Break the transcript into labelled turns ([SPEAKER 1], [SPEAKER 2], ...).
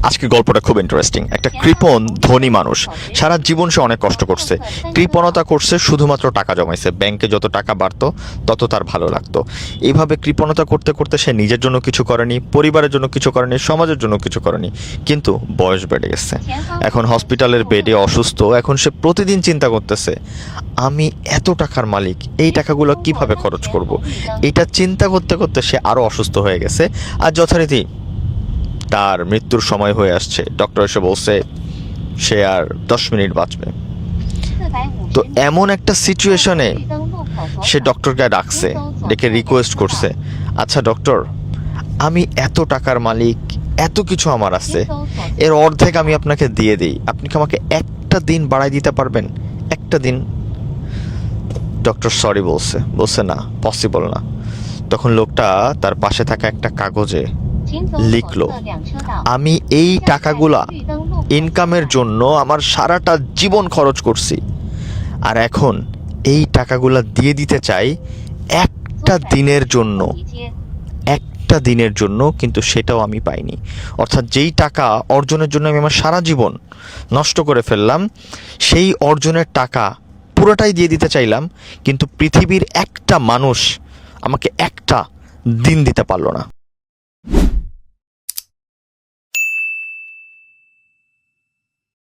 [SPEAKER 1] আজকের গল্পটা খুব ইন্টারেস্টিং। একটা কৃপণ ধনী মানুষ, সারা জীবন সে অনেক কষ্ট করছে, কৃপণতা করছে, শুধুমাত্র টাকা জমাইছে। ব্যাংকে যত টাকা বাড়তো তত তার ভালো লাগতো। এইভাবে কৃপণতা করতে করতে সে নিজের জন্য কিছু করেনি, পরিবারের জন্য কিছু করেনি, সমাজের জন্য কিছু করেনি। কিন্তু বয়স বেড়ে গেছে, এখন হসপিটালের বেডে অসুস্থ। এখন সে প্রতিদিন চিন্তা করতেছে, আমি এত টাকার মালিক, এই টাকাগুলো কিভাবে খরচ করব। এটা চিন্তা করতে করতে সে আরও অসুস্থ হয়ে গেছে। আর যথারীতি তার মৃত্যুর সময় হয়ে আসছে। ডক্টর এসে বলছে সে আর 10 মিনিট বাঁচবে। তো এমন একটা সিচুয়েশনে সে ডক্টরকে ডাকছে, ডেকে রিকোয়েস্ট করছে, আচ্ছা ডক্টর, আমি এত টাকার মালিক, এত কিছু আমার আছে, এর অর্ধেক আমি আপনাকে দিয়ে দিই, আপনি কি আমাকে একটা দিন বাড়াই দিতে পারবেন? একটা দিন। ডক্টর সরি বলছে না, পসিবল না। তখন লোকটা তার পাশে থাকা একটা কাগজে লিখলো, আমি এই টাকাগুলা ইনকামের জন্য আমার সারাটা জীবন খরচ করছি, আর এখন এই টাকাগুলা দিয়ে দিতে চাই একটা দিনের জন্য, একটা দিনের জন্য, কিন্তু সেটাও আমি পাইনি। অর্থাৎ যেই টাকা অর্জনের জন্য আমি আমার সারা জীবন নষ্ট করে ফেললাম, সেই অর্জনের টাকা পুরোটাই দিয়ে দিতে চাইলাম, কিন্তু পৃথিবীর একটা মানুষ আমাকে একটা দিন দিতে পারলো না।